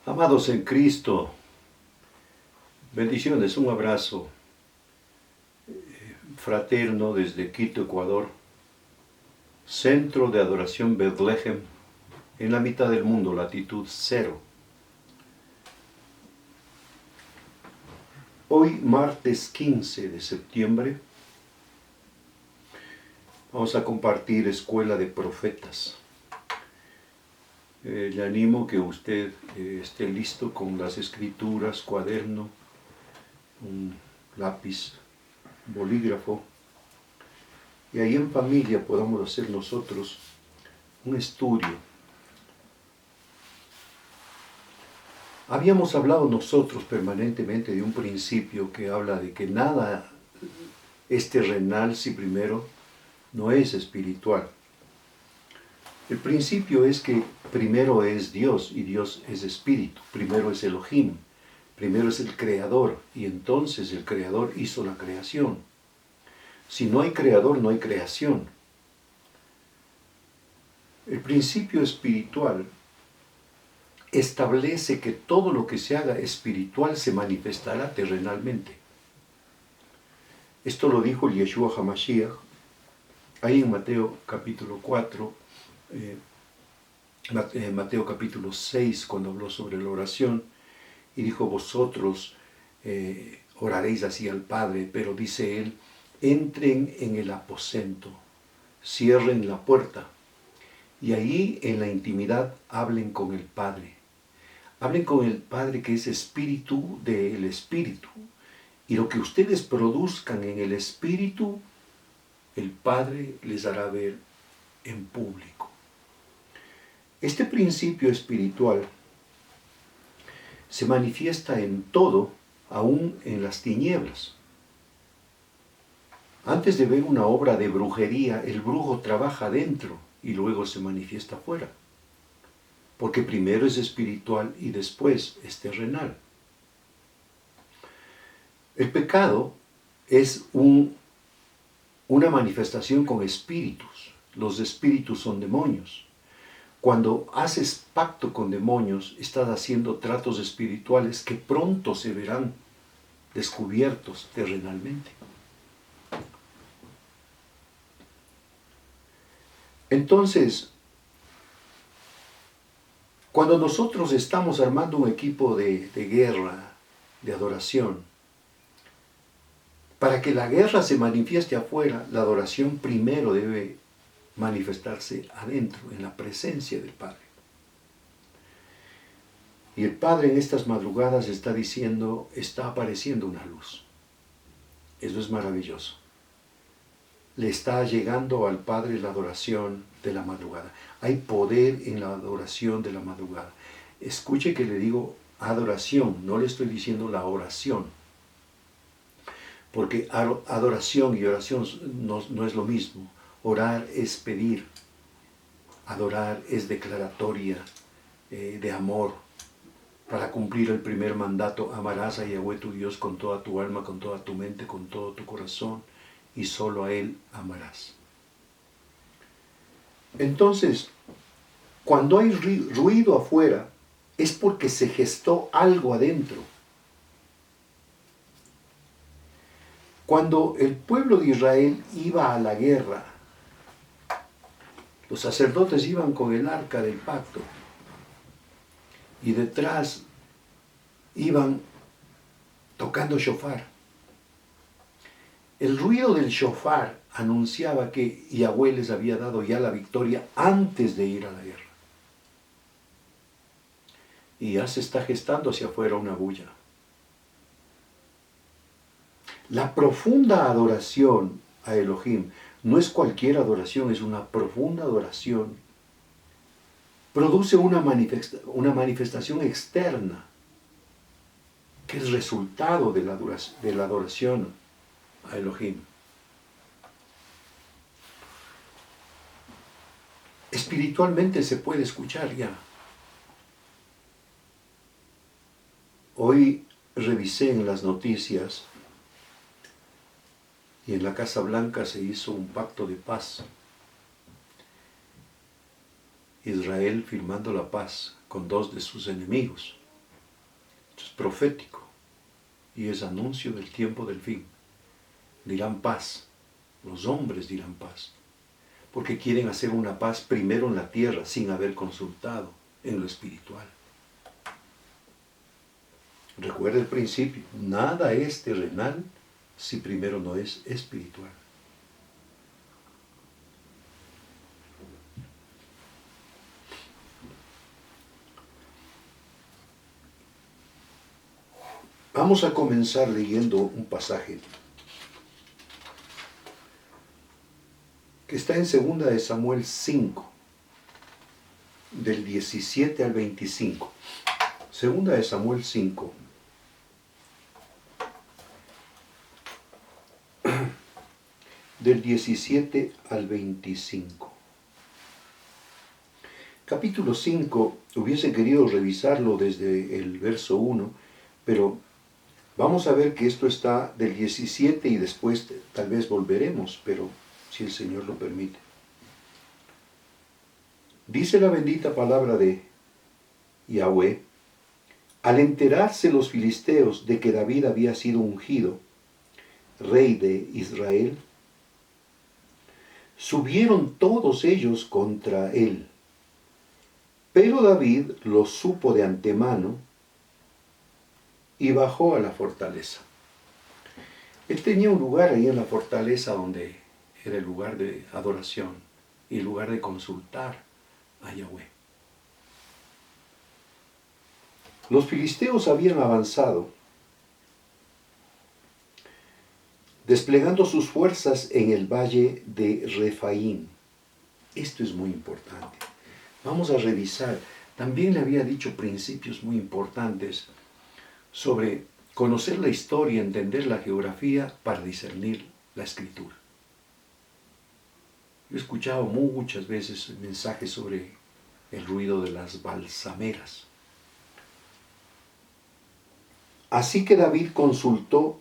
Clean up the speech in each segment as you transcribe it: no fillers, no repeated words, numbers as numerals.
Amados en Cristo, bendiciones, un abrazo fraterno desde Quito, Ecuador, Centro de Adoración Bethlehem, en la mitad del mundo, latitud 0. Hoy, martes 15 de septiembre, vamos a compartir Escuela de Profetas. Le animo que usted esté listo con las escrituras, cuaderno, un lápiz, bolígrafo, y ahí en familia podamos hacer nosotros un estudio. Habíamos hablado nosotros permanentemente de un principio que habla de que nada es terrenal si primero no es espiritual. El principio es que primero es Dios y Dios es espíritu, primero es Elohim, primero es el creador y entonces el creador hizo la creación. Si no hay creador, no hay creación. El principio espiritual establece que todo lo que se haga espiritual se manifestará terrenalmente. Esto lo dijo Yeshua HaMashiach, ahí en Mateo capítulo 4, Mateo capítulo 6, cuando habló sobre la oración, y dijo, vosotros oraréis así al Padre, pero dice él, entren en el aposento, cierren la puerta, y ahí en la intimidad hablen con el Padre. Hablen con el Padre que es espíritu del espíritu. Y lo que ustedes produzcan en el espíritu, el Padre les hará ver en público. Este principio espiritual se manifiesta en todo, aún en las tinieblas. Antes de ver una obra de brujería, el brujo trabaja dentro y luego se manifiesta afuera. Porque primero es espiritual y después es terrenal. El pecado es una manifestación con espíritus. Los espíritus son demonios. Cuando haces pacto con demonios, estás haciendo tratos espirituales que pronto se verán descubiertos terrenalmente. Entonces, cuando nosotros estamos armando un equipo de guerra, de adoración, para que la guerra se manifieste afuera, la adoración primero debe manifestarse adentro, en la presencia del Padre. Y el Padre en estas madrugadas está diciendo, está apareciendo una luz. Eso es maravilloso. Le está llegando al Padre la adoración de la madrugada. Hay poder en la adoración de la madrugada. Escuche que le digo adoración, no le estoy diciendo la oración. Porque adoración y oración no es lo mismo. Orar es pedir. Adorar es declaratoria de amor. Para cumplir el primer mandato, amarás a Yahweh tu Dios con toda tu alma, con toda tu mente, con todo tu corazón, y solo a Él amarás. Entonces, cuando hay ruido afuera, es porque se gestó algo adentro. Cuando el pueblo de Israel iba a la guerra, los sacerdotes iban con el arca del pacto y detrás iban tocando shofar. El ruido del shofar anunciaba que Yahweh les había dado ya la victoria antes de ir a la guerra. Y ya se está gestando hacia afuera una bulla. La profunda adoración a Elohim no es cualquier adoración, es una profunda adoración. Produce una manifestación externa que es resultado de la adoración a Elohim. Espiritualmente se puede escuchar ya. Hoy revisé en las noticias y en la Casa Blanca se hizo un pacto de paz. Israel firmando la paz con dos de sus enemigos. profético y es anuncio del tiempo del fin. Dirán paz, los hombres dirán paz, porque quieren hacer una paz primero en la tierra sin haber consultado en lo espiritual. Recuerda el principio, nada es terrenal si primero no es espiritual. Vamos a comenzar leyendo un pasaje que está en 2 de Samuel 5, del 17 al 25. 2 de Samuel 5, del 17 al 25. Capítulo 5, hubiese querido revisarlo desde el verso 1, pero vamos a ver que esto está del 17 y después tal vez volveremos, pero si el Señor lo permite. Dice la bendita palabra de Yahweh: al enterarse los filisteos de que David había sido ungido rey de Israel, subieron todos ellos contra él. Pero David lo supo de antemano y bajó a la fortaleza. Él tenía un lugar ahí en la fortaleza donde era el lugar de adoración y el lugar de consultar a Yahweh. Los filisteos habían avanzado, desplegando sus fuerzas en el valle de Refaín. Esto es muy importante. Vamos a revisar. También le había dicho principios muy importantes sobre conocer la historia, entender la geografía para discernir la escritura. Yo he escuchado muchas veces mensajes sobre el ruido de las balsameras. Así que David consultó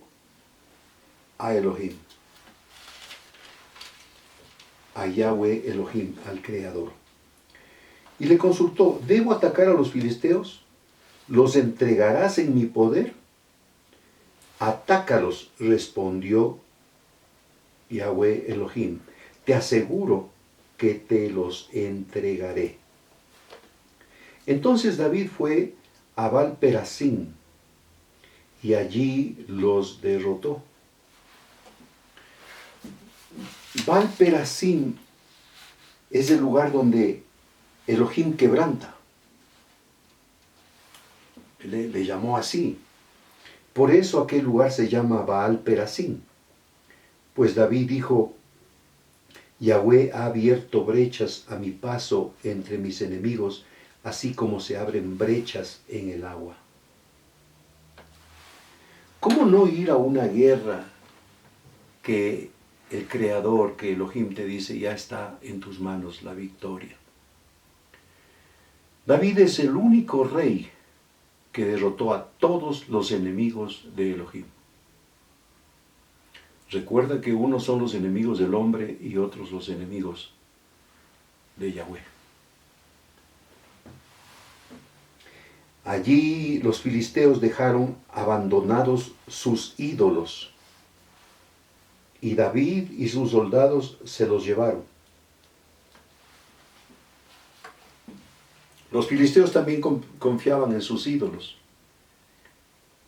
a Elohim, a Yahweh Elohim, al Creador. Y le consultó: ¿debo atacar a los filisteos? ¿Los entregarás en mi poder? Atácalos, respondió Yahweh Elohim. Te aseguro que te los entregaré. Entonces David fue a Baal-Perasim y allí los derrotó. Baal-Perasim es el lugar donde Elohim quebranta. Le llamó así. Por eso aquel lugar se llama Baal-Perasim. Pues David dijo: Yahweh ha abierto brechas a mi paso entre mis enemigos, así como se abren brechas en el agua. ¿Cómo no ir a una guerra que el Creador, que Elohim te dice, ya está en tus manos la victoria? David es el único rey que derrotó a todos los enemigos de Elohim. Recuerda que unos son los enemigos del hombre y otros los enemigos de Yahweh. Allí los filisteos dejaron abandonados sus ídolos y David y sus soldados se los llevaron. Los filisteos también confiaban en sus ídolos.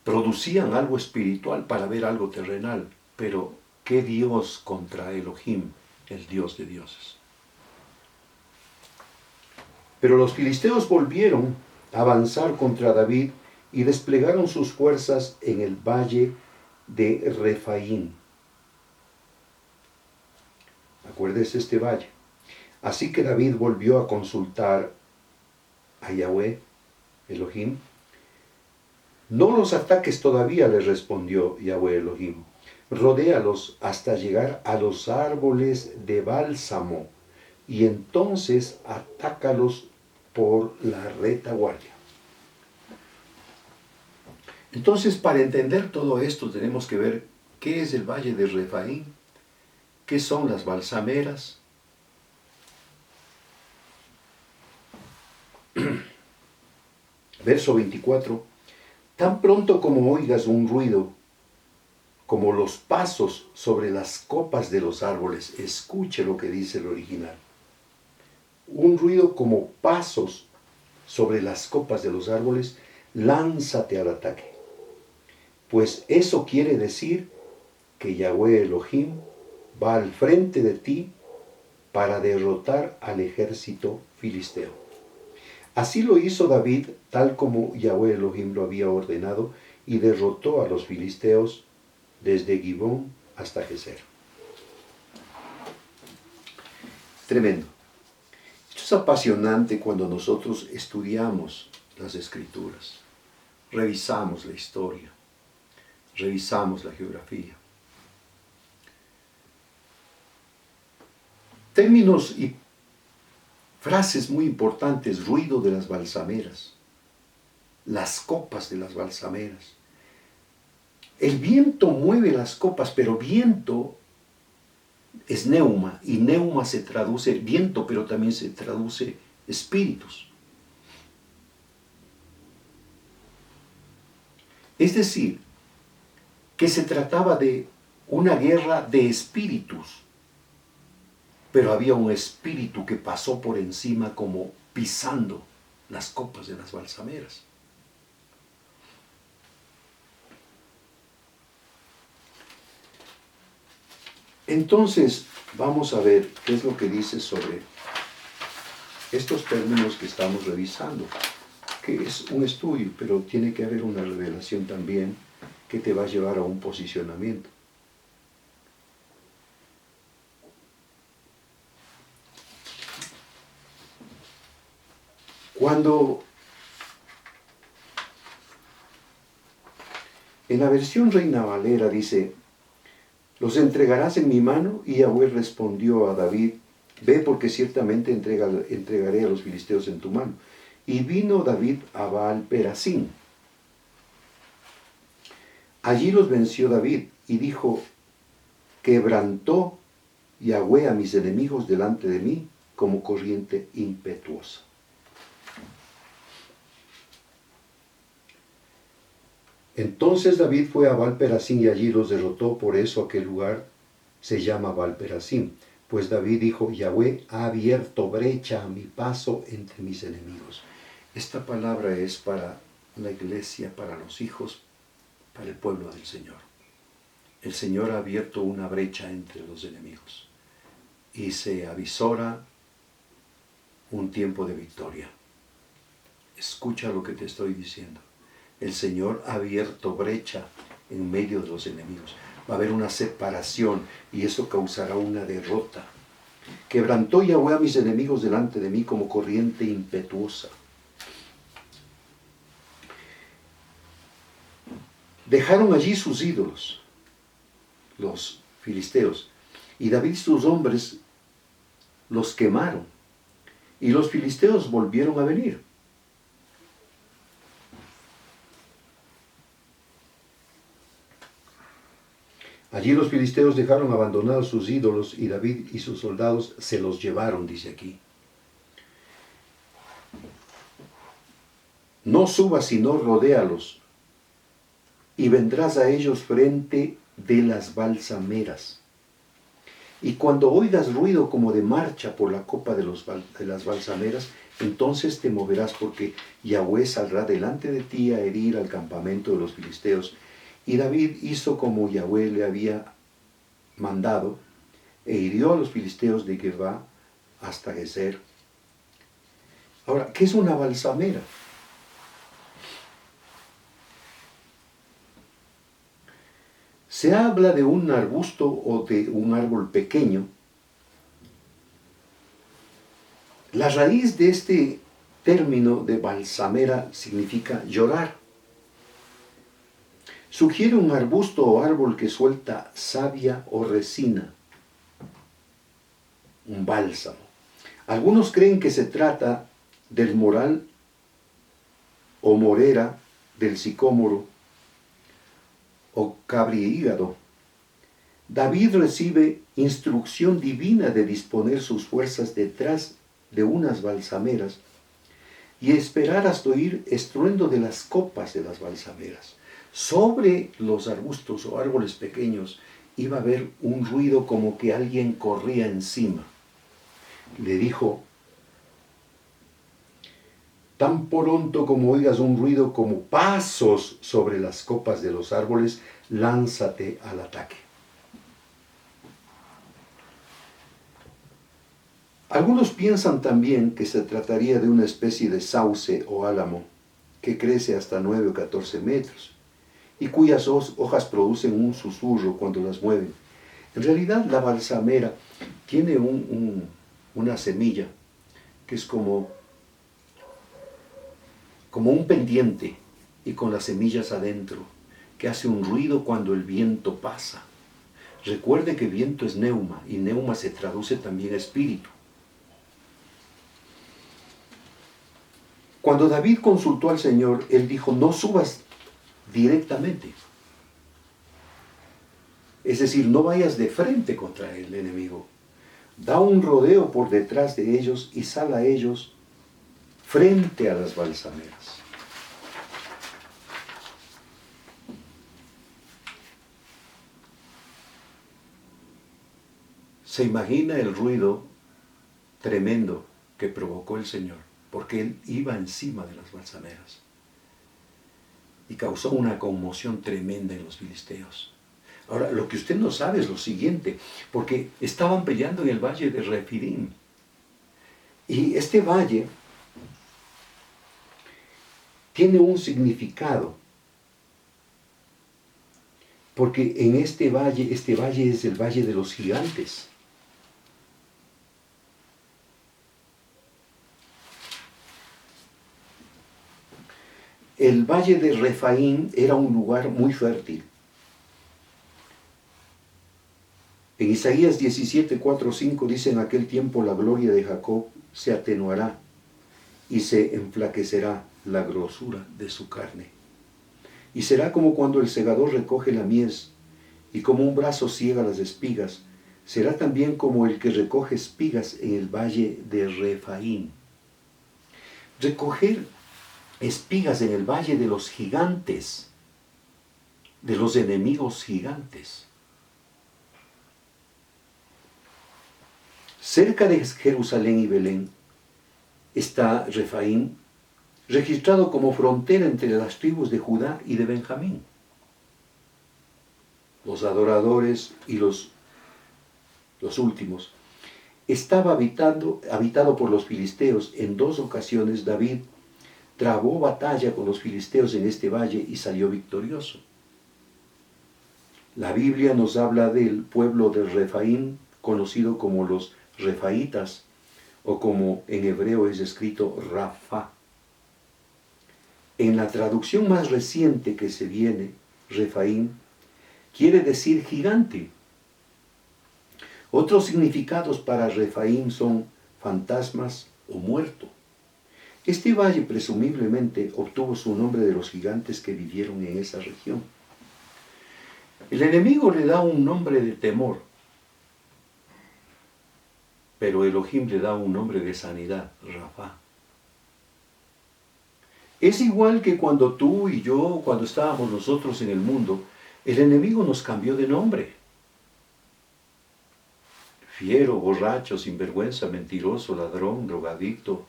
Producían algo espiritual para ver algo terrenal, pero ¿qué Dios contra Elohim, el Dios de dioses? Pero los filisteos volvieron a avanzar contra David y desplegaron sus fuerzas en el valle de Refaín. Acuérdese este valle. Así que David volvió a consultar a Yahweh, Elohim. No los ataques todavía, le respondió Yahweh Elohim. Rodéalos hasta llegar a los árboles de bálsamo y entonces atácalos por la retaguardia. Entonces, para entender todo esto tenemos que ver qué es el valle de Refaín, qué son las balsameras, verso 24. Tan pronto como oigas un ruido, como los pasos sobre las copas de los árboles, escuche lo que dice el original. Un ruido como pasos sobre las copas de los árboles, lánzate al ataque. Pues eso quiere decir que Yahweh Elohim va al frente de ti para derrotar al ejército filisteo. Así lo hizo David, tal como Yahweh Elohim lo había ordenado, y derrotó a los filisteos desde Gibón hasta Gezer. Tremendo. Esto es apasionante cuando nosotros estudiamos las Escrituras, revisamos la historia, revisamos la geografía. Términos y frases muy importantes: ruido de las balsameras, las copas de las balsameras. El viento mueve las copas, pero viento es neuma, y neuma se traduce viento, pero también se traduce espíritus. Es decir, que se trataba de una guerra de espíritus, pero había un espíritu que pasó por encima como pisando las copas de las balsameras. Entonces, vamos a ver qué es lo que dice sobre estos términos que estamos revisando, que es un estudio, pero tiene que haber una revelación también que te va a llevar a un posicionamiento. Cuando en la versión Reina Valera dice: los entregarás en mi mano, y Yahweh respondió a David: ve, porque ciertamente entregaré a los filisteos en tu mano. Y vino David a Baal-Perasín. Allí los venció David, y dijo: quebrantó Yahweh a mis enemigos delante de mí como corriente impetuosa. Entonces David fue a Baal-Perasín y allí los derrotó. Por eso aquel lugar se llama Baal-Perasín. Pues David dijo: Yahweh ha abierto brecha a mi paso entre mis enemigos. Esta palabra es para la iglesia, para los hijos, para el pueblo del Señor. El Señor ha abierto una brecha entre los enemigos y se avisora un tiempo de victoria. Escucha lo que te estoy diciendo. El Señor ha abierto brecha en medio de los enemigos. Va a haber una separación y eso causará una derrota. Quebrantó Yahweh a mis enemigos delante de mí como corriente impetuosa. Dejaron allí sus ídolos, los filisteos, y David y sus hombres los quemaron, y los filisteos volvieron a venir. Allí los filisteos dejaron abandonados sus ídolos, y David y sus soldados se los llevaron, dice aquí. No subas, sino rodéalos, y vendrás a ellos frente de las balsameras. Y cuando oigas ruido como de marcha por la copa de las balsameras, entonces te moverás, porque Yahweh saldrá delante de ti a herir al campamento de los filisteos. Y David hizo como Yahweh le había mandado, e hirió a los filisteos de Geba hasta Gezer. Ahora, ¿qué es una balsamera? Se habla de un arbusto o de un árbol pequeño. La raíz de este término de balsamera significa llorar. Sugiere un arbusto o árbol que suelta savia o resina, un bálsamo. Algunos creen que se trata del moral o morera del sicómoro o cabrihígado. David recibe instrucción divina de disponer sus fuerzas detrás de unas balsameras, y esperar hasta oír estruendo de las copas de las balsameras. Sobre los arbustos o árboles pequeños iba a haber un ruido como que alguien corría encima. Le dijo: tan pronto como oigas un ruido como pasos sobre las copas de los árboles, lánzate al ataque. Algunos piensan también que se trataría de una especie de sauce o álamo que crece hasta 9 o 14 metros y cuyas hojas producen un susurro cuando las mueven. En realidad la balsamera tiene una semilla que es como un pendiente y con las semillas adentro, que hace un ruido cuando el viento pasa. Recuerde que viento es neuma y neuma se traduce también a espíritu. Cuando David consultó al Señor, él dijo: no subas directamente. Es decir, no vayas de frente contra el enemigo. Da un rodeo por detrás de ellos y sal a ellos frente a las balsameras. Se imagina el ruido tremendo que provocó el Señor, porque él iba encima de las balsameras y causó una conmoción tremenda en los filisteos. Ahora, lo que usted no sabe es lo siguiente, porque estaban peleando en el valle de Refidim, y este valle tiene un significado, porque en este valle es el valle de los gigantes. El valle de Refaín era un lugar muy fértil. En Isaías 17, 4, 5 dice: en aquel tiempo la gloria de Jacob se atenuará y se enflaquecerá la grosura de su carne. Y será como cuando el segador recoge la mies y como un brazo ciega las espigas, será también como el que recoge espigas en el valle de Refaín. Recoger espigas en el valle de los gigantes, de los enemigos gigantes. Cerca de Jerusalén y Belén está Refaín, registrado como frontera entre las tribus de Judá y de Benjamín. Los adoradores y los últimos. Estaba habitado por los filisteos. En 2 ocasiones David trabó batalla con los filisteos en este valle y salió victorioso. La Biblia nos habla del pueblo de Refaín, conocido como los Refaitas, o como en hebreo es escrito Rafa. En la traducción más reciente que se viene, Refaín quiere decir gigante. Otros significados para Refaín son fantasmas o muerto. Este valle presumiblemente obtuvo su nombre de los gigantes que vivieron en esa región. El enemigo le da un nombre de temor, pero Elohim le da un nombre de sanidad, Rafa. Es igual que cuando tú y yo, cuando estábamos nosotros en el mundo, el enemigo nos cambió de nombre. Fiero, borracho, sinvergüenza, mentiroso, ladrón, drogadicto.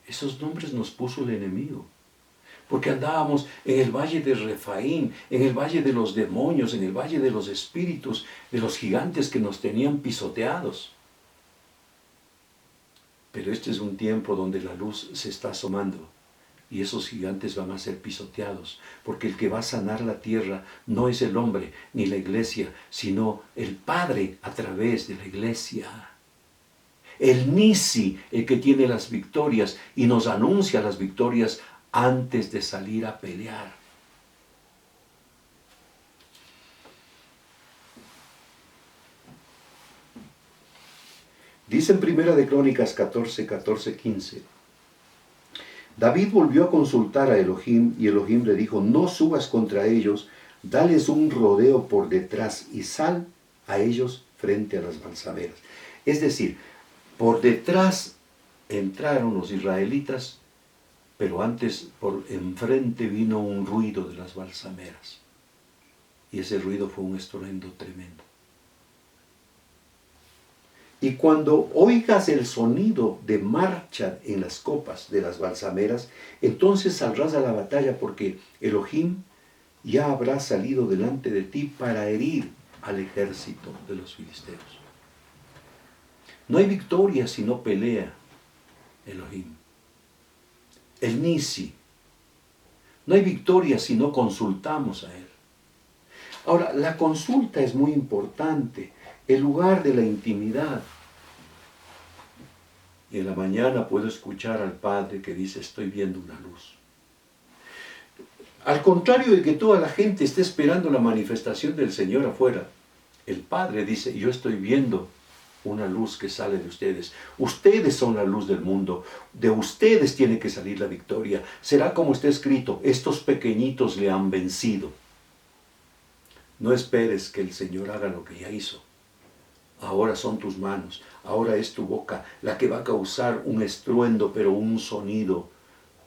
Esos nombres nos puso el enemigo. Porque andábamos en el valle de Refaín, en el valle de los demonios, en el valle de los espíritus, de los gigantes que nos tenían pisoteados. Pero este es un tiempo donde la luz se está asomando y esos gigantes van a ser pisoteados, porque el que va a sanar la tierra no es el hombre ni la iglesia, sino el Padre a través de la iglesia. El Nisi, el que tiene las victorias y nos anuncia las victorias antes de salir a pelear. Dice en Primera de Crónicas 14, 15. David volvió a consultar a Elohim y Elohim le dijo: no subas contra ellos, dales un rodeo por detrás y sal a ellos frente a las balsameras. Es decir, por detrás entraron los israelitas pero antes por enfrente vino un ruido de las balsameras. Y ese ruido fue un estruendo tremendo. Y cuando oigas el sonido de marcha en las copas de las balsameras, entonces saldrás a la batalla, porque Elohim ya habrá salido delante de ti para herir al ejército de los filisteos. No hay victoria si no pelea Elohim. El Nisi. No hay victoria si no consultamos a él. Ahora, la consulta es muy importante, el lugar de la intimidad. Y en la mañana puedo escuchar al Padre que dice, estoy viendo una luz. Al contrario de que toda la gente esté esperando la manifestación del Señor afuera, el Padre dice, yo estoy viendo una luz que sale de ustedes. Ustedes son la luz del mundo. De ustedes tiene que salir la victoria. Será como está escrito, estos pequeñitos le han vencido. No esperes que el Señor haga lo que ya hizo. Ahora son tus manos, ahora es tu boca la que va a causar un estruendo, pero un sonido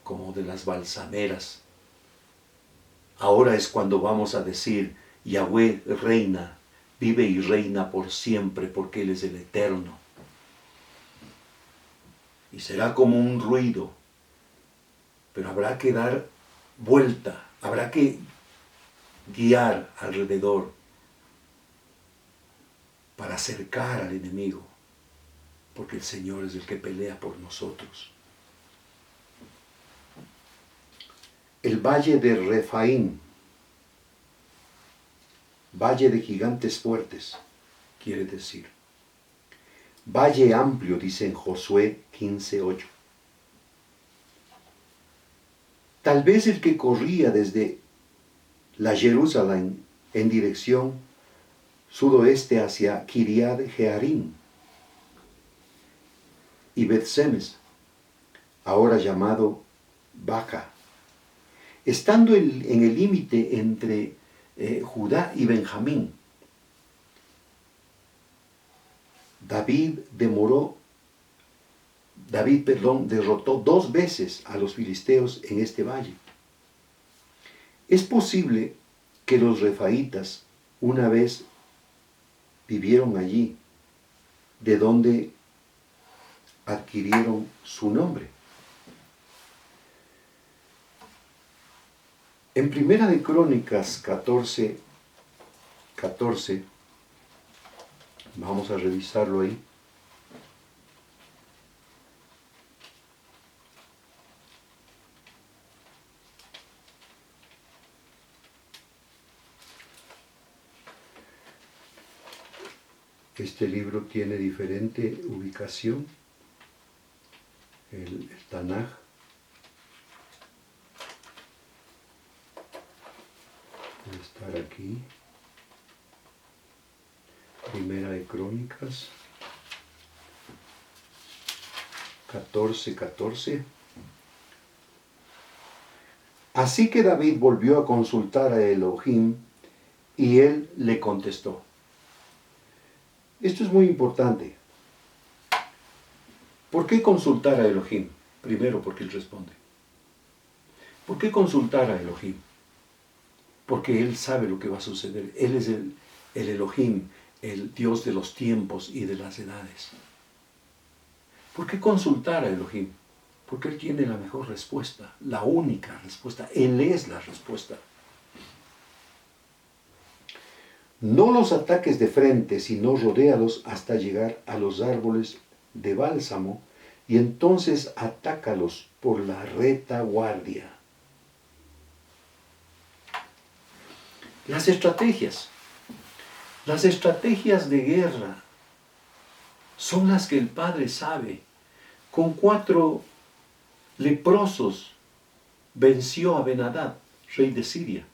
como de las balsameras. Ahora es cuando vamos a decir, Yahweh reina, vive y reina por siempre, porque Él es el Eterno. Y será como un ruido, pero habrá que dar vuelta, habrá que guiar alrededor para acercar al enemigo, porque el Señor es el que pelea por nosotros. El valle de Refaín, valle de gigantes fuertes, quiere decir. Valle amplio, dice en Josué 15:8. Tal vez el que corría desde la Jerusalén en dirección sudoeste hacia Kiriat Jearim y Bet-Semes, ahora llamado Baca, estando en el límite entre Judá y Benjamín. David derrotó 2 veces a los filisteos en este valle. Es posible que los refaítas una vez vivieron allí, de donde adquirieron su nombre. En Primera de Crónicas 14:14, vamos a revisarlo ahí. Este libro tiene diferente ubicación, el Tanaj. Debe estar aquí. Primera de Crónicas 14:14. Así que David volvió a consultar a Elohim y él le contestó. Esto es muy importante. ¿Por qué consultar a Elohim? Primero, porque él responde. ¿Por qué consultar a Elohim? Porque él sabe lo que va a suceder. Él es el Elohim, el Dios de los tiempos y de las edades. ¿Por qué consultar a Elohim? Porque él tiene la mejor respuesta, la única respuesta. Él es la respuesta. No los ataques de frente, sino rodéalos hasta llegar a los árboles de bálsamo y entonces atácalos por la retaguardia. Las estrategias de guerra son las que el Padre sabe. Con 4 leprosos venció a Ben-Hadad, rey de Siria.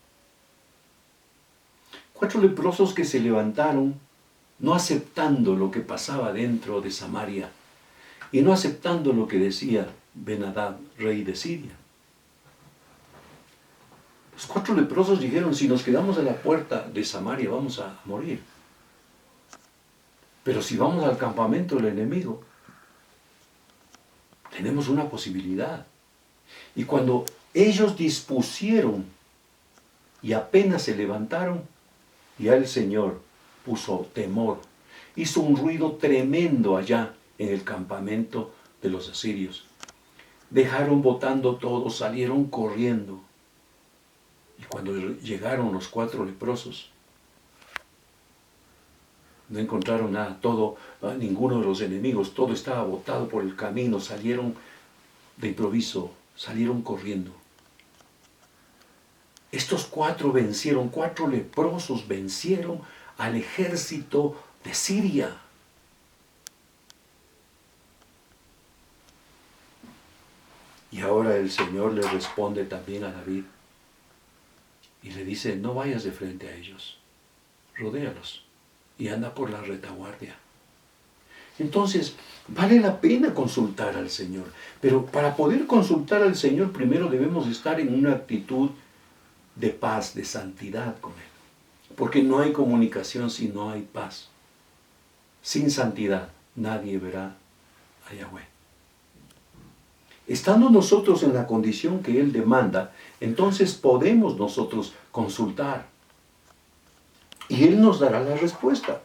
4 leprosos que se levantaron no aceptando lo que pasaba dentro de Samaria y no aceptando lo que decía Ben-Hadad, rey de Siria. Los 4 leprosos dijeron, si nos quedamos a la puerta de Samaria vamos a morir. Pero si vamos al campamento del enemigo, tenemos una posibilidad. Y cuando ellos dispusieron y apenas se levantaron, ya el Señor puso temor, hizo un ruido tremendo allá en el campamento de los asirios. Dejaron botando todo, salieron corriendo. Y cuando llegaron los 4 leprosos, no encontraron nada, ninguno de los enemigos, todo estaba botado por el camino, salieron de improviso, salieron corriendo. Estos 4 vencieron, 4 leprosos vencieron al ejército de Siria. Y ahora el Señor le responde también a David y le dice, no vayas de frente a ellos, rodéalos y anda por la retaguardia. Entonces, vale la pena consultar al Señor, pero para poder consultar al Señor primero debemos estar en una actitud de paz, de santidad con Él, porque no hay comunicación si no hay paz. Sin santidad nadie verá a Yahweh. Estando nosotros en la condición que Él demanda, entonces podemos nosotros consultar. Y Él nos dará la respuesta.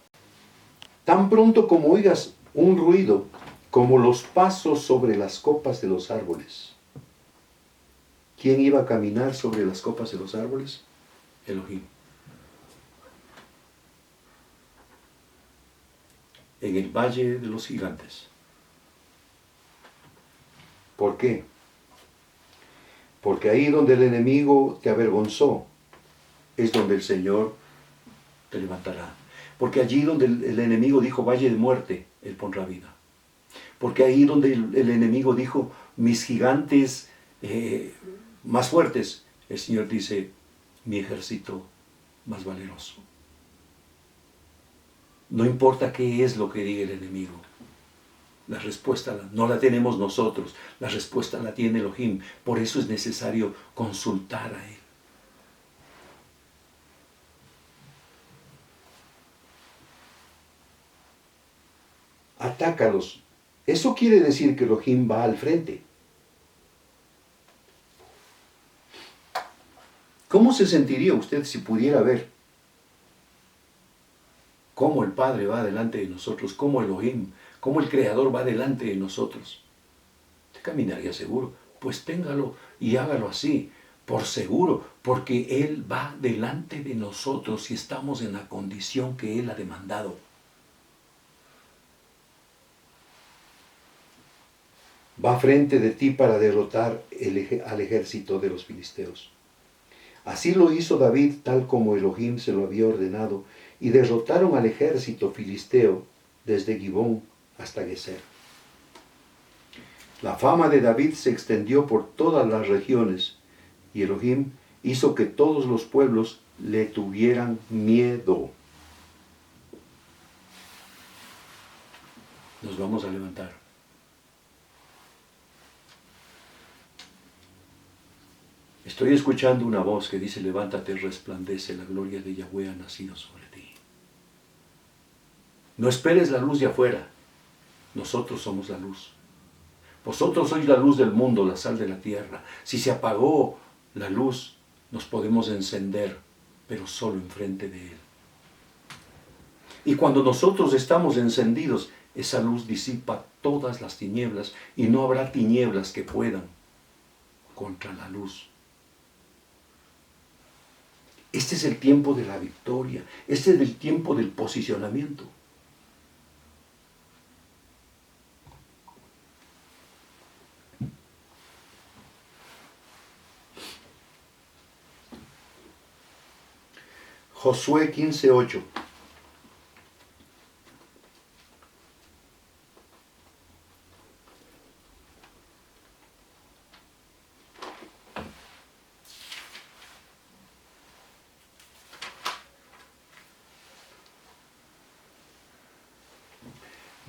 Tan pronto como oigas un ruido, como los pasos sobre las copas de los árboles. ¿Quién iba a caminar sobre las copas de los árboles? Elohim. En el valle de los gigantes. ¿Por qué? Porque ahí donde el enemigo te avergonzó, es donde el Señor te levantará. Porque allí donde el enemigo dijo valle de muerte, Él pondrá vida. Porque ahí donde el enemigo dijo mis gigantes más fuertes, el Señor dice mi ejército más valeroso. No importa qué es lo que diga el enemigo. La respuesta no la tenemos nosotros, la respuesta la tiene Elohim. Por eso es necesario consultar a Él. Atácalos. Eso quiere decir que Elohim va al frente. ¿Cómo se sentiría usted si pudiera ver cómo el Padre va delante de nosotros, cómo Elohim, cómo el Creador va delante de nosotros? Usted caminaría seguro. Pues téngalo y hágalo así, por seguro, porque Él va delante de nosotros y estamos en la condición que Él ha demandado. Va frente de ti para derrotar al ejército de los filisteos. Así lo hizo David tal como Elohim se lo había ordenado, y derrotaron al ejército filisteo desde Gibón hasta Geser. La fama de David se extendió por todas las regiones, y Elohim hizo que todos los pueblos le tuvieran miedo. Nos vamos a levantar. Estoy escuchando una voz que dice, levántate, resplandece, la gloria de Yahweh ha nacido sobre ti. No esperes la luz de afuera, nosotros somos la luz. Vosotros sois la luz del mundo, la sal de la tierra. Si se apagó la luz, nos podemos encender, pero solo enfrente de Él. Y cuando nosotros estamos encendidos, esa luz disipa todas las tinieblas y no habrá tinieblas que puedan contra la luz. Este es el tiempo de la victoria. Este es el tiempo del posicionamiento. Josué 15:8.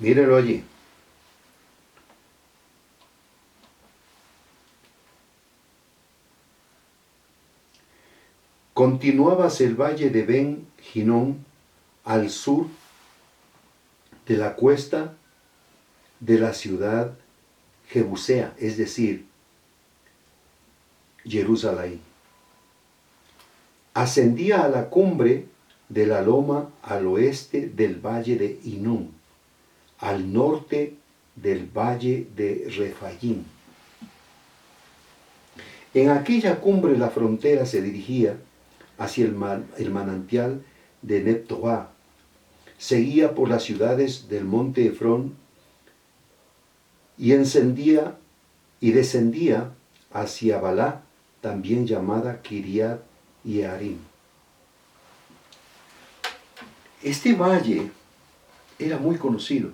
Mírelo allí. Continuabas el valle de Ben Hinnom al sur de la cuesta de la ciudad Jebusea, es decir, Jerusalén. Ascendía a la cumbre de la loma al oeste del valle de Hinnom, al norte del valle de Refaim. En aquella cumbre la frontera se dirigía hacia el manantial de Neptoá, seguía por las ciudades del monte Efrón y descendía hacia Balá, también llamada Kiriat Yearim. Este valle era muy conocido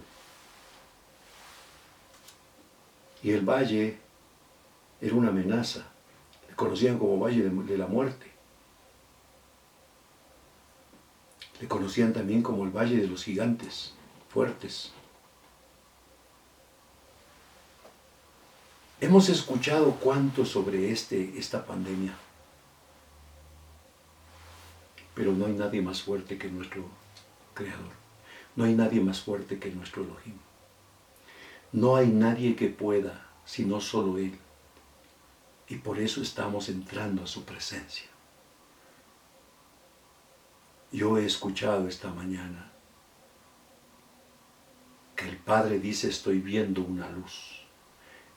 y el valle era una amenaza. Le conocían como Valle de la Muerte. Le conocían también como el Valle de los Gigantes Fuertes. Hemos escuchado cuánto sobre esta pandemia, pero no hay nadie más fuerte que nuestro Creador. No hay nadie más fuerte que nuestro Elohim. No hay nadie que pueda, sino solo Él. Y por eso estamos entrando a su presencia. Yo he escuchado esta mañana que el Padre dice: estoy viendo una luz.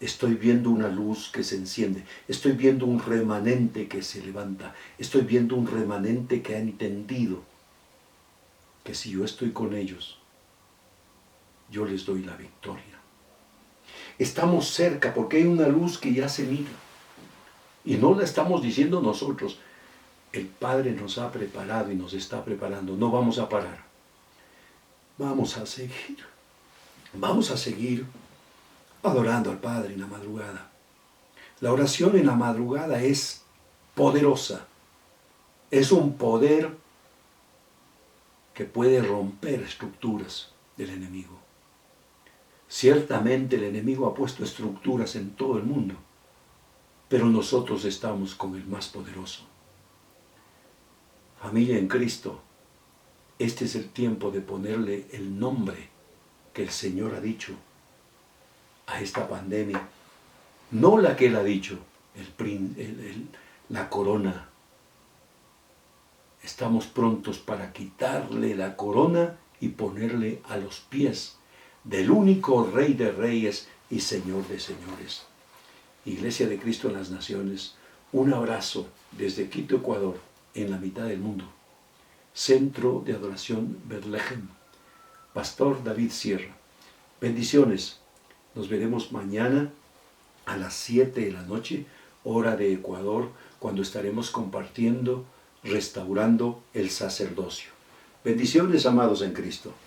Estoy viendo una luz que se enciende. Estoy viendo un remanente que se levanta. Estoy viendo un remanente que ha entendido que si yo estoy con ellos, yo les doy la victoria. Estamos cerca porque hay una luz que ya se mira. Y no la estamos diciendo nosotros. El Padre nos ha preparado y nos está preparando. No vamos a parar. Vamos a seguir. Vamos a seguir adorando al Padre en la madrugada. La oración en la madrugada es poderosa. Es un poder que puede romper estructuras del enemigo. Ciertamente el enemigo ha puesto estructuras en todo el mundo, pero nosotros estamos con el más poderoso. Familia en Cristo, este es el tiempo de ponerle el nombre que el Señor ha dicho a esta pandemia. No la que Él ha dicho, la corona. Estamos prontos para quitarle la corona y ponerle a los pies del único Rey de Reyes y Señor de Señores. Iglesia de Cristo en las Naciones, un abrazo desde Quito, Ecuador, en la mitad del mundo. Centro de Adoración Betlehem. Pastor David Sierra. Bendiciones. Nos veremos mañana a las 7 de la noche, hora de Ecuador, cuando estaremos compartiendo, restaurando el sacerdocio. Bendiciones, amados en Cristo.